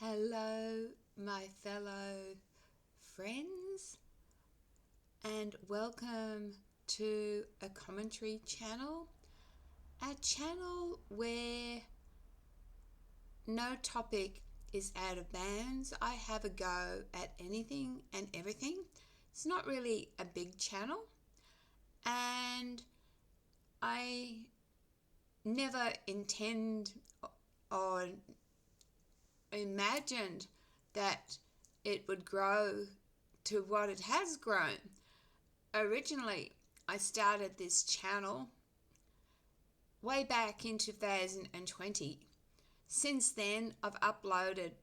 Hello, my fellow friends, and welcome to a commentary channel, a channel where no topic is out of bounds. I have a go at anything and everything. It's not really a big channel, and I never intend or imagined that it would grow to what it has grown. Originally, I started this channel way back in 2020. Since then, I've uploaded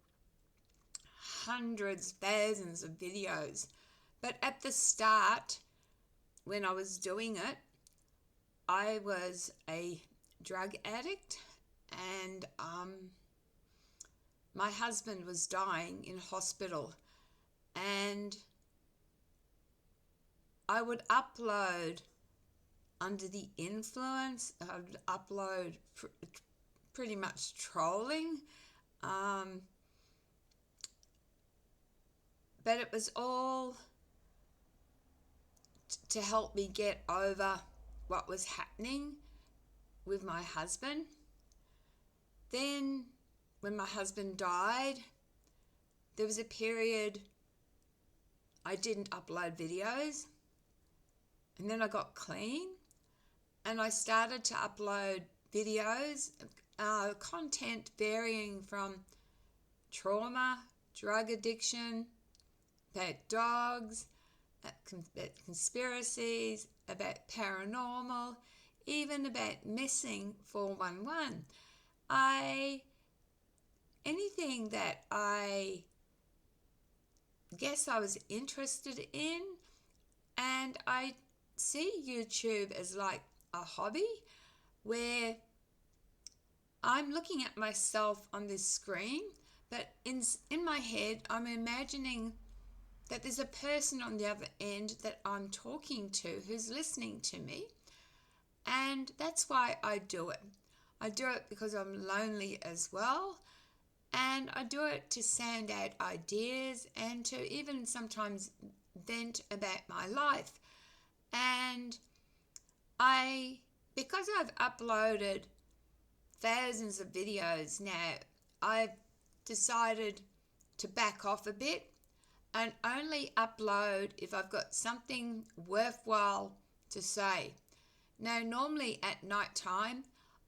hundreds, thousands of videos. But at the start, when I was doing it, I was a drug addict, and my husband was dying in hospital, and I would upload under the influence. I would upload pretty much trolling, but it was all to help me get over what was happening with my husband. Then when my husband died, there was a period I didn't upload videos, and then I got clean and I started to upload videos, content varying from trauma, drug addiction, about dogs, about conspiracies, about paranormal, even about missing 411. Anything that I guess I was interested in, and I see YouTube as like a hobby where I'm looking at myself on this screen, but in my head I'm imagining that there's a person on the other end that I'm talking to who's listening to me, and that's why I do it. I do it because I'm lonely as well, and I do it to sound out ideas and to even sometimes vent about my life. And because I've uploaded thousands of videos now, I've decided to back off a bit and only upload if I've got something worthwhile to say. Now, normally at night time,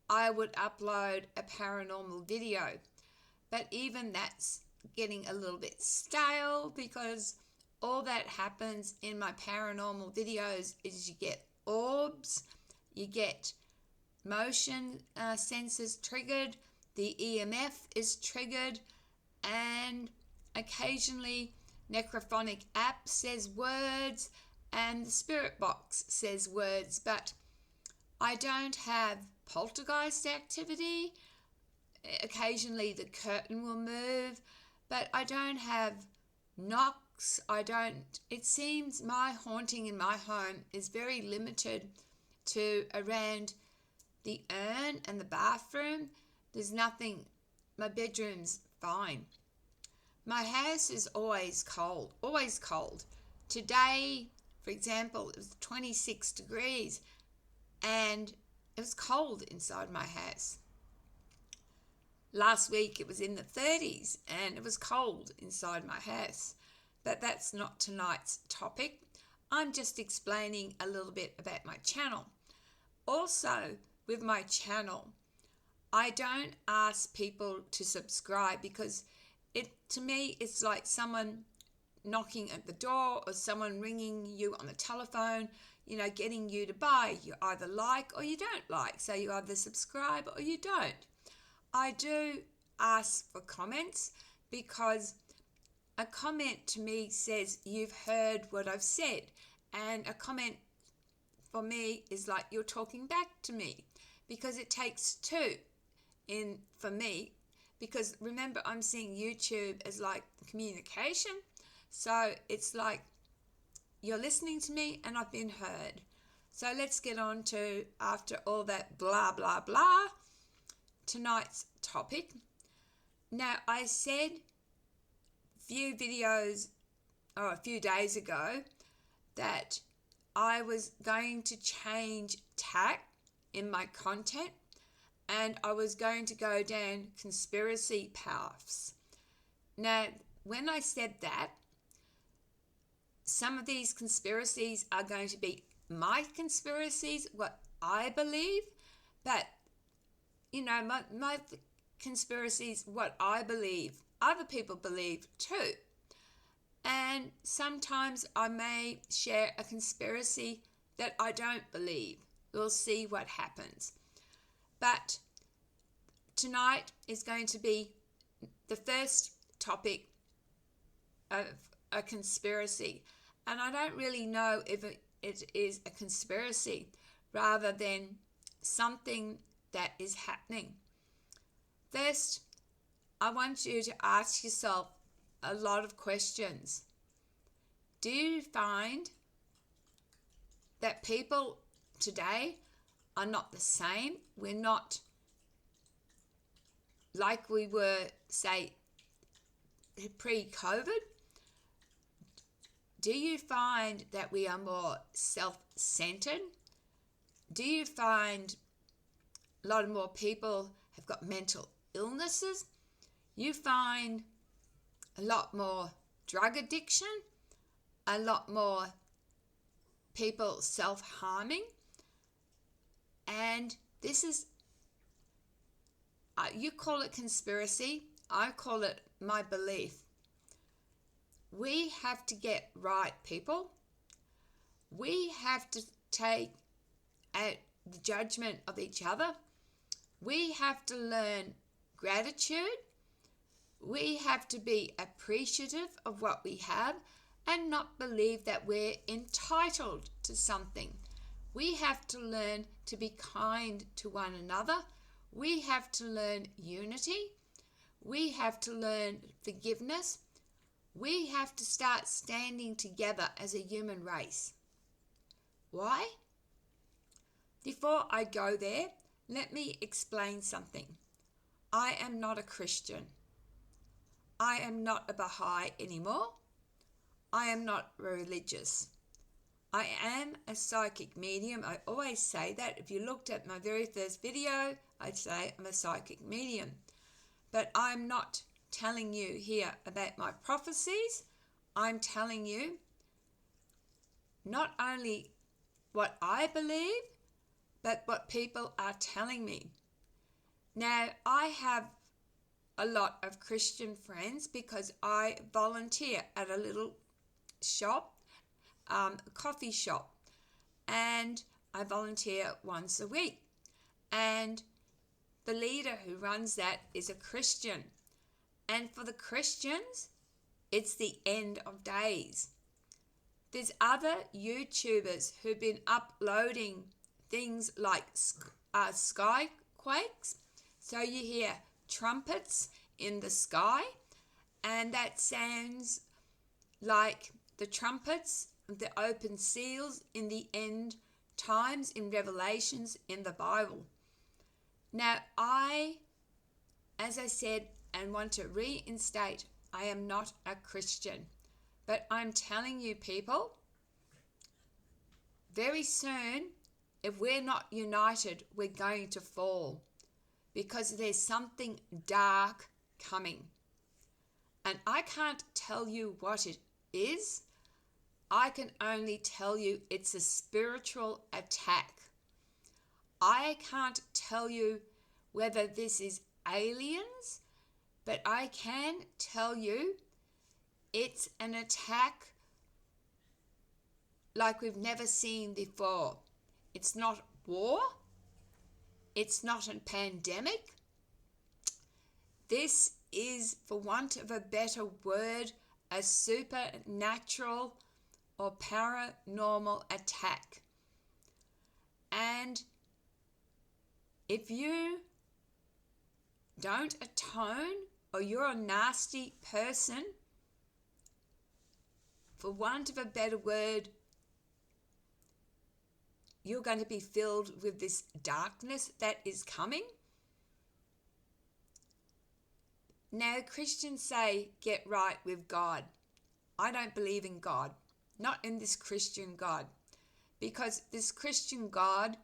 I would upload a paranormal video, but even that's getting a little bit stale, because all that happens in my paranormal videos is you get orbs, you get motion sensors triggered, the EMF is triggered, and occasionally Necrophonic app says words and the spirit box says words, but I don't have poltergeist activity. Occasionally the curtain will move, but I don't have knocks. It seems my haunting in my home is very limited to around the urn and the bathroom. There's nothing. My bedroom's fine. My house is always cold, always cold. Today, for example, it was 26 degrees and it was cold inside my house. Last week it was in the 30s and it was cold inside my house. But that's not tonight's topic. I'm just explaining a little bit about my channel. Also, with my channel, I don't ask people to subscribe, because to me it's like someone knocking at the door or someone ringing you on the telephone, getting you to buy. You either like or you don't like, so you either subscribe or you don't. I do ask for comments, because a comment to me says you've heard what I've said, and a comment for me is like you're talking back to me, because it takes two for me, because remember, I'm seeing YouTube as like communication, so it's like you're listening to me and I've been heard. So let's get on to, after all that blah blah blah, tonight's topic. Now, I said few videos, or a few days ago, that I was going to change tack in my content, and I was going to go down conspiracy paths. Now, when I said that, some of these conspiracies are going to be my conspiracies, what I believe, but, my conspiracies, what I believe, other people believe too. And sometimes I may share a conspiracy that I don't believe. We'll see what happens. But tonight is going to be the first topic of a conspiracy. And I don't really know if it is a conspiracy rather than something that is happening. First, I want you to ask yourself a lot of questions. Do you find that people today are not the same? We're not like we were, say, pre-COVID. Do you find that we are more self-centered? Do you find a lot more people have got mental illnesses? You find a lot more drug addiction, a lot more people self-harming, and this is, you call it conspiracy, I call it my belief. We have to get right, people. We have to take out the judgment of each other. We have to learn gratitude. We have to be appreciative of what we have and not believe that we're entitled to something. We have to learn to be kind to one another. We have to learn unity. We have to learn forgiveness. We have to start standing together as a human race. Why? Before I go there, let me explain something. I am not a Christian. I am not a Baha'i anymore. I am not religious. I am a psychic medium. I always say that. If you looked at my very first video, I'd say I'm a psychic medium. But I'm not telling you here about my prophecies. I'm telling you not only what I believe, but what people are telling me. Now, I have a lot of Christian friends because I volunteer at a little shop, a coffee shop, and I volunteer once a week. And the leader who runs that is a Christian. And for the Christians, it's the end of days. There's other YouTubers who've been uploading things like skyquakes. So you hear trumpets in the sky, and that sounds like the trumpets, the open seals in the end times in Revelations in the Bible. Now, as I said, and want to reinstate, I am not a Christian. But I'm telling you, people, very soon, if we're not united, we're going to fall because there's something dark coming. And I can't tell you what it is. I can only tell you it's a spiritual attack. I can't tell you whether this is aliens, but I can tell you it's an attack like we've never seen before. It's not war. It's not a pandemic. This is, for want of a better word, a supernatural or paranormal attack. And if you don't atone, or you're a nasty person, for want of a better word, you're going to be filled with this darkness that is coming. Now, Christians say, get right with God. I don't believe in God, not in this Christian God, because this Christian God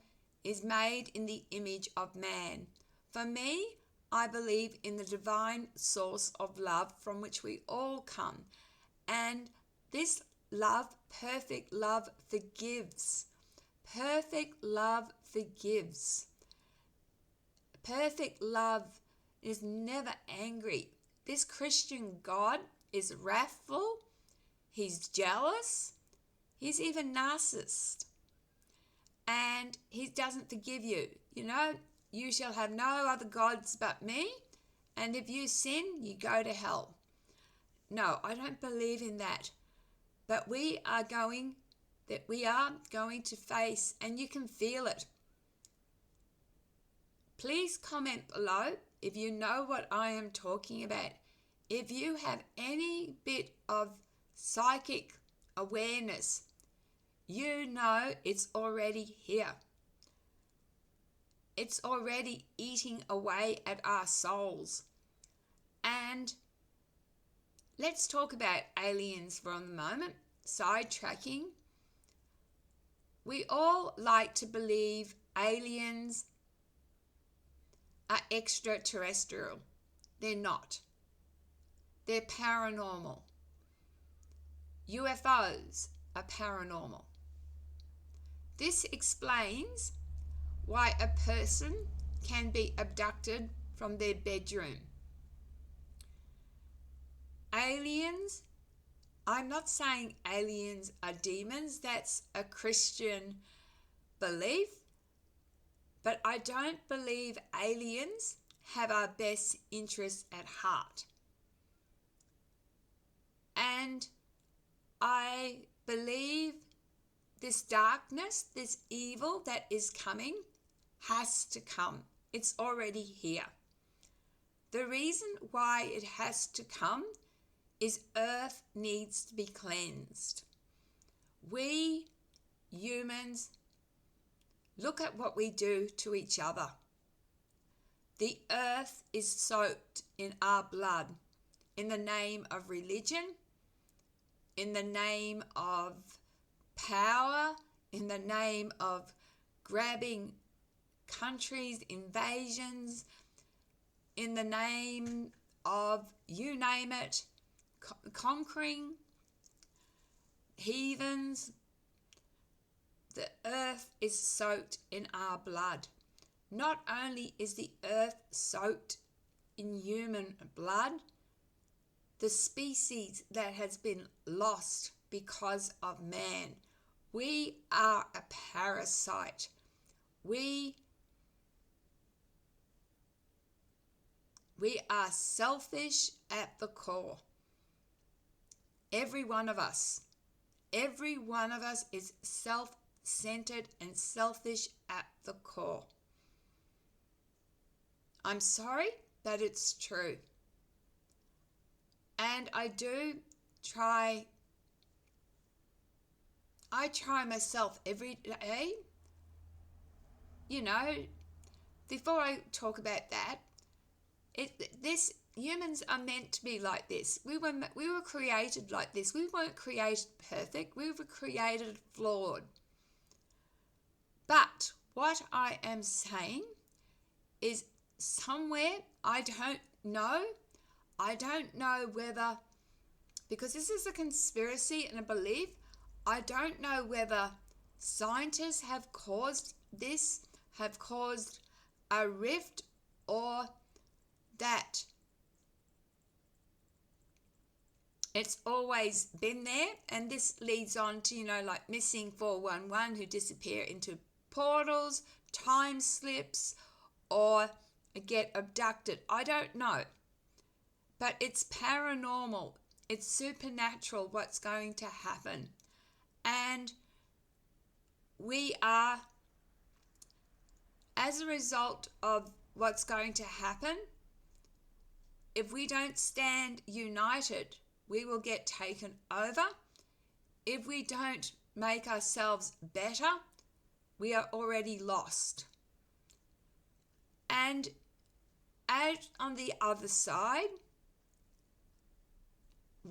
is made in the image of man. For me, I believe in the divine source of love from which we all come. And this love, perfect love, forgives. Perfect love forgives. Perfect love is never angry. This Christian God is wrathful. He's jealous. He's even narcissist. And he doesn't forgive you. You know, you shall have no other gods but me. And if you sin, you go to hell. No, I don't believe in that. But we are going to face, and you can feel it. Please comment below if you know what I am talking about. If you have any bit of psychic awareness, you know it's already here. It's already eating away at our souls. And let's talk about aliens for a moment. Sidetracking. We all like to believe aliens are extraterrestrial. They're not. They're paranormal. UFOs are paranormal. This explains why a person can be abducted from their bedroom. Aliens, I'm not saying aliens are demons. That's a Christian belief. But I don't believe aliens have our best interests at heart. And I believe this darkness, this evil that is coming, has to come. It's already here. The reason why it has to come is Earth needs to be cleansed. We humans, look at what we do to each other. The earth is soaked in our blood in the name of religion, in the name of power, in the name of grabbing countries, invasions, in the name of, you name it, conquering heathens. The earth is soaked in our blood. Not only is the earth soaked in human blood, the species that has been lost because of man. We are a parasite. We are selfish at the core. Every one of us is self-centered and selfish at the core. I'm sorry, but it's true. And I try myself every day. You know, before I talk about that, humans are meant to be like this. We were created like this. We weren't created perfect. We were created flawed. But what I am saying is somewhere, I don't know whether, because this is a conspiracy and a belief, I don't know whether scientists have caused this, have caused a rift, or that it's always been there. And this leads on to, like missing 411 who disappear into portals, time slips, or get abducted. I don't know. But it's paranormal. It's supernatural what's going to happen. And we are, as a result of what's going to happen, if we don't stand united, we will get taken over. If we don't make ourselves better, we are already lost. And out on the other side,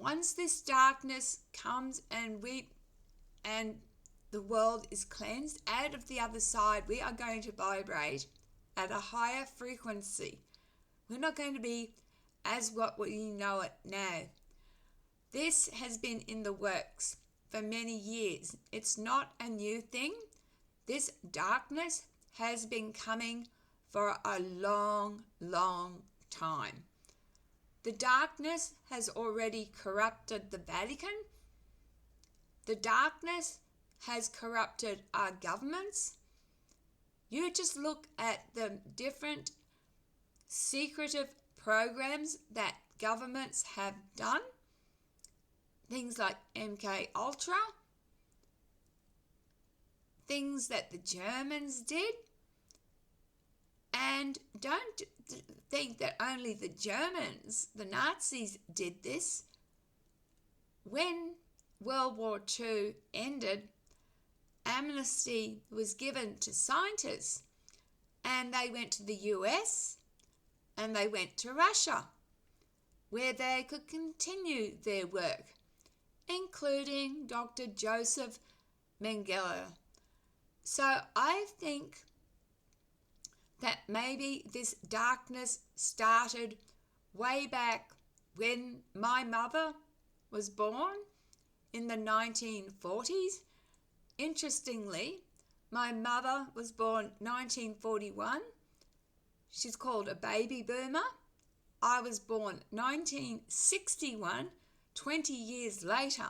once this darkness comes and the world is cleansed, out of the other side, we are going to vibrate at a higher frequency. We're not going to be as what we know it now. This has been in the works for many years. It's not a new thing. This darkness has been coming for a long, long time. The darkness has already corrupted the Vatican. The darkness has corrupted our governments. You just look at the different secretive programs that governments have done. Things like MK Ultra. Things that the Germans did. And don't think that only the Germans, the Nazis, did this. When World War II ended, amnesty was given to scientists, and they went to the US and they went to Russia, where they could continue their work, including Dr. Joseph Mengele. So I think that maybe this darkness started way back when my mother was born in the 1940s. Interestingly, my mother was born 1941. She's called a baby boomer. I was born 1961, 20 years later,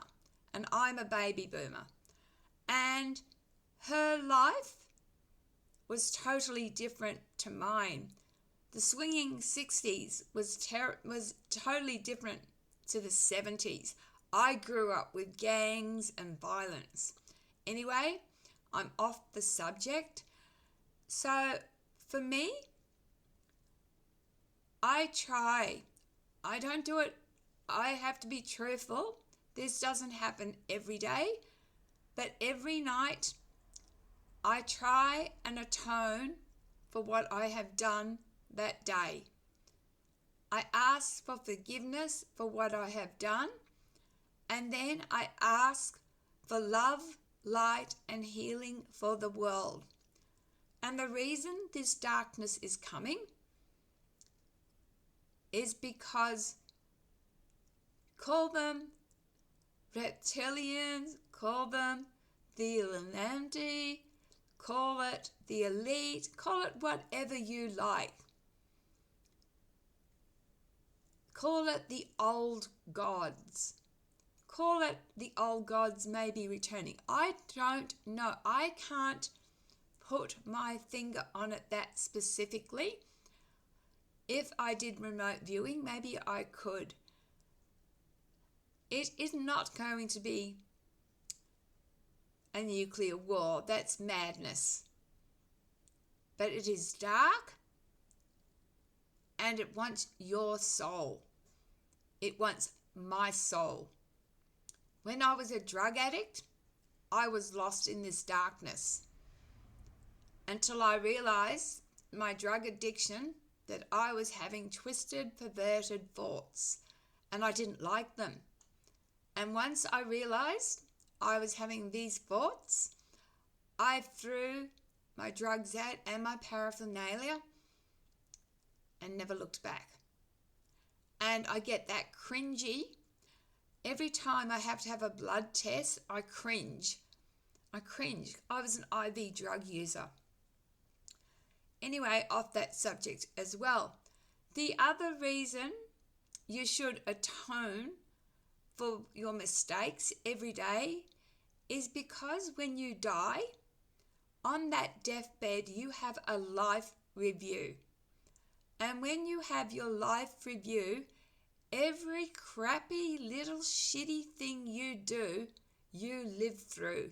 and I'm a baby boomer. And her life was totally different to mine. The swinging 60s was totally different to the 70s. I grew up with gangs and violence. Anyway, I'm off the subject. So for me, I don't do it. I have to be truthful. This doesn't happen every day, but every night I try and atone for what I have done that day. I ask for forgiveness for what I have done, and then I ask for love, light, and healing for the world. And the reason this darkness is coming is because, call them reptilians, call them the Illuminati, call it the elite, call it whatever you like. Call it the old gods. Call it the old gods may be returning. I don't know. I can't put my finger on it that specifically. If I did remote viewing, maybe I could. It is not going to be a nuclear war. That's madness. But it is dark, and it wants your soul. It wants my soul. When I was a drug addict, I was lost in this darkness until I realized my drug addiction, that I was having twisted, perverted thoughts, and I didn't like them. And once I realized I was having these thoughts, I threw my drugs out and my paraphernalia and never looked back. And I get that cringy. Every time I have to have a blood test, I cringe. I was an IV drug user. Anyway, off that subject as well. The other reason you should atone for your mistakes every day is because when you die, on that deathbed, you have a life review. And when you have your life review, every crappy little shitty thing you do, you live through.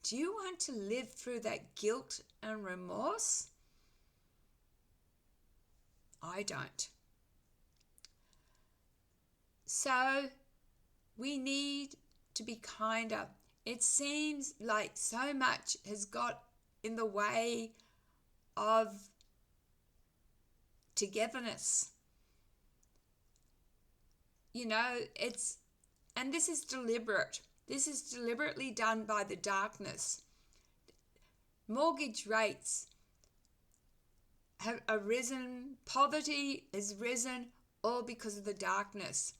Do you want to live through that guilt and remorse? I don't. So we need to be kinder. It seems like so much has got in the way of togetherness. You know, it's And this is deliberate. This is deliberately done by the darkness. Mortgage rates have arisen, poverty has risen, all because of the darkness.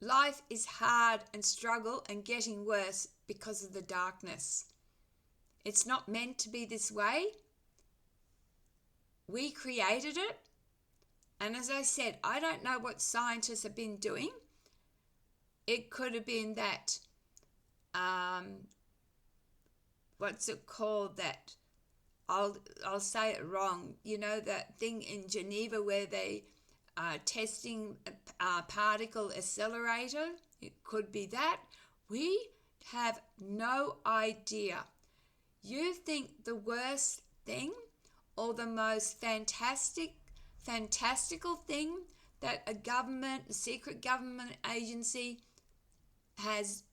Life is hard and struggle and getting worse because of the darkness. It's not meant to be this way. We created it. And as I said, I don't know what scientists have been doing. It could have been that, what's it called, that, I'll say it wrong, you know, that thing in Geneva where they are testing a particle accelerator. It could be that. We have no idea. You think the worst thing or the most fantastical thing that a secret government agency has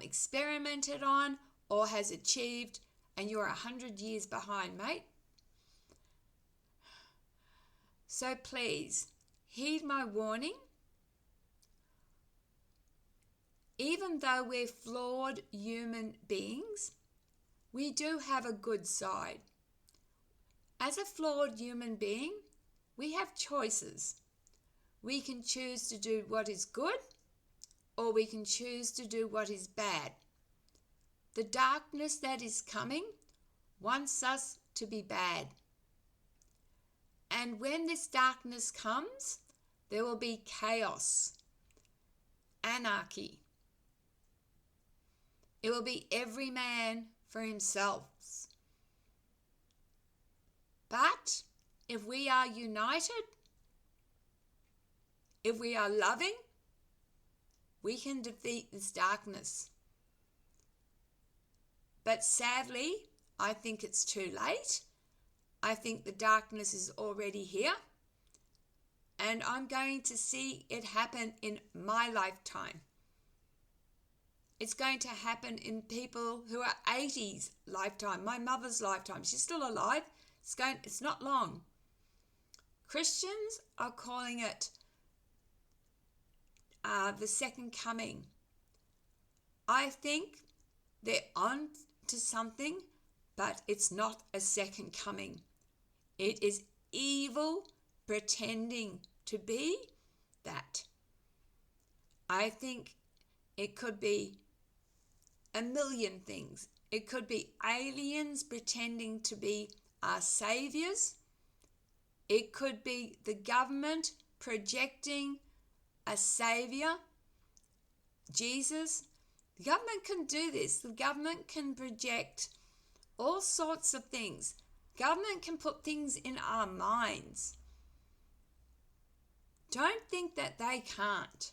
experimented on or has achieved, and you're 100 years behind, mate. So please, heed my warning. Even though we're flawed human beings, we do have a good side. As a flawed human being, we have choices. We can choose to do what is good, or we can choose to do what is bad. The darkness that is coming wants us to be bad. And when this darkness comes, there will be chaos, anarchy. It will be every man for himself. But if we are united, if we are loving, we can defeat this darkness. But sadly, I think it's too late. I think the darkness is already here. And I'm going to see it happen in my lifetime. It's going to happen in people who are 80s lifetime, my mother's lifetime. She's still alive. It's not long. Christians are calling it the second coming. I think they're on to something, but it's not a second coming. It is evil pretending to be that. I think it could be a million things. It could be aliens pretending to be our saviors. It could be the government projecting a savior, Jesus. The government can do this. The government can project all sorts of things. Government can put things in our minds. Don't think that they can't.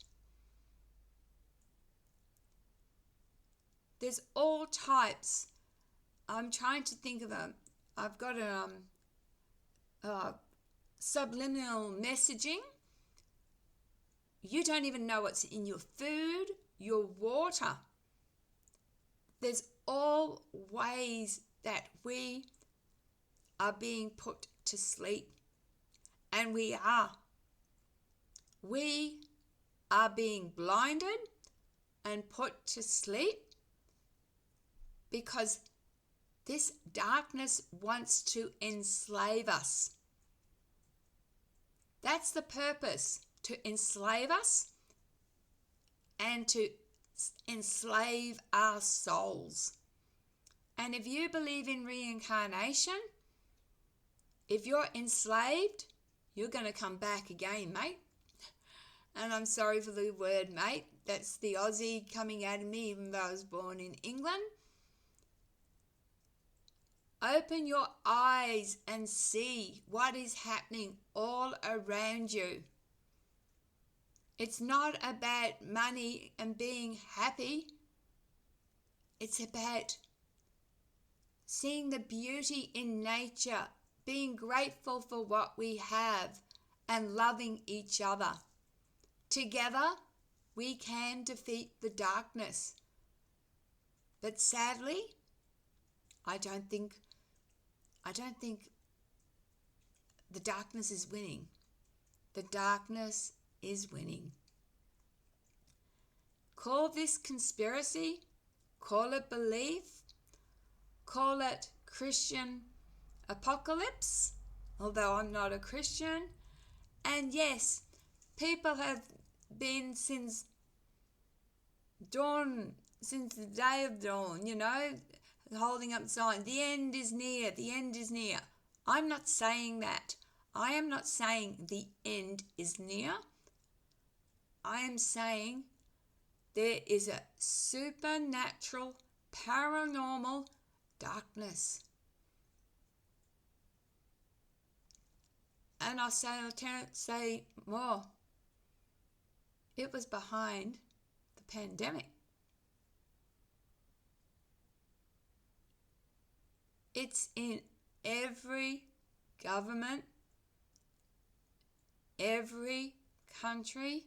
There's all types. I'm trying to think of them. I've got subliminal messaging. You don't even know what's in your food, your water. There's all ways that we are being put to sleep. And we are. We are being blinded and put to sleep because this darkness wants to enslave us. That's the purpose, to enslave us and to enslave our souls. And if you believe in reincarnation, if you're enslaved, you're going to come back again, mate. And I'm sorry for the word, mate. That's the Aussie coming out of me, even though I was born in England. Open your eyes and see what is happening all around you. It's not about money and being happy. It's about seeing the beauty in nature, being grateful for what we have, and loving each other. Together, we can defeat the darkness. But sadly, I don't think the darkness is winning. The darkness is winning. Call this conspiracy, call it belief, call it Christian apocalypse, although I'm not a Christian. And yes, people have been since dawn, since the day of dawn, holding up the sign, the end is near, the end is near. I'm not saying that. I am not saying the end is near. I am saying there is a supernatural, paranormal darkness. And I'll say more. It was behind the pandemic. It's in every government, every country,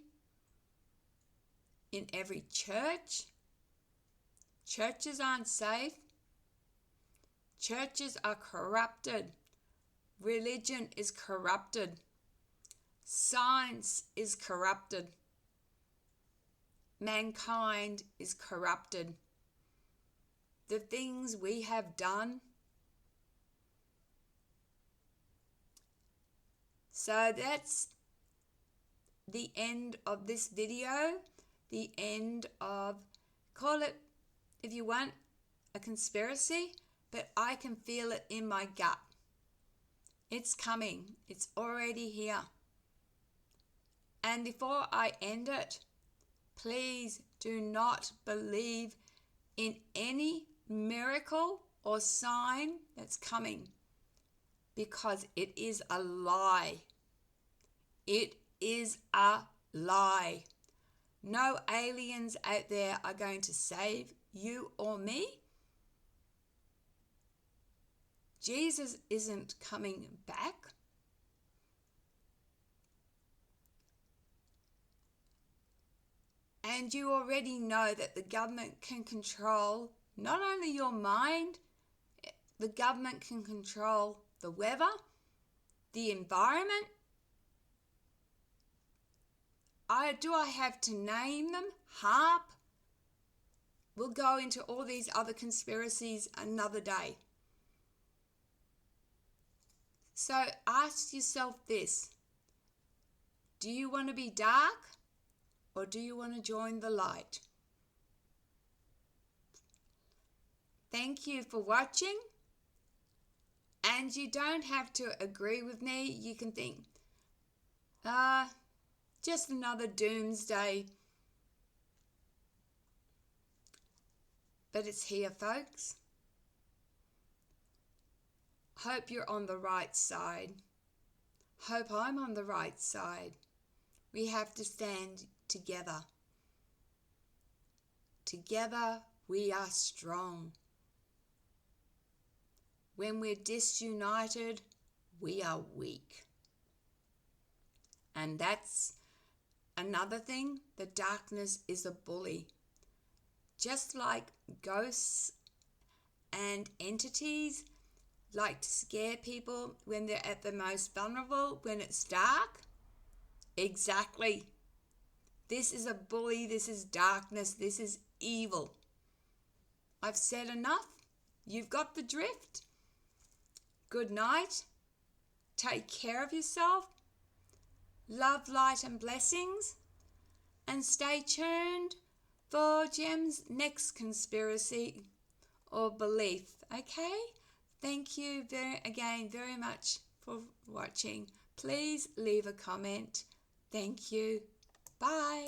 in every church. Churches aren't safe. Churches are corrupted. Religion is corrupted. Science is corrupted. Mankind is corrupted. The things we have done. So that's the end of this video. The end of, call it, if you want, a conspiracy, but I can feel it in my gut. It's coming. It's already here. And before I end it, please do not believe in any miracle or sign that's coming, because it is a lie. It is a lie. No aliens out there are going to save you or me. Jesus isn't coming back. And you already know that the government can control not only your mind, the government can control the weather, the environment. Do I have to name them? HARP. We'll go into all these other conspiracies another day. So ask yourself this. Do you want to be dark, or do you want to join the light? Thank you for watching. And you don't have to agree with me. You can think, just another doomsday. But it's here, folks. Hope you're on the right side. Hope I'm on the right side. We have to stand together. Together we are strong. When we're disunited, we are weak. And that's another thing. The darkness is a bully. Just like ghosts and entities like to scare people when they're at the most vulnerable, when it's dark. Exactly. This is a bully. This is darkness. This is evil. I've said enough. You've got the drift. Good night. Take care of yourself. Love, light and blessings. And stay tuned for Jem's next conspiracy or belief. Okay? Thank you very much for watching. Please leave a comment. Thank you. Bye.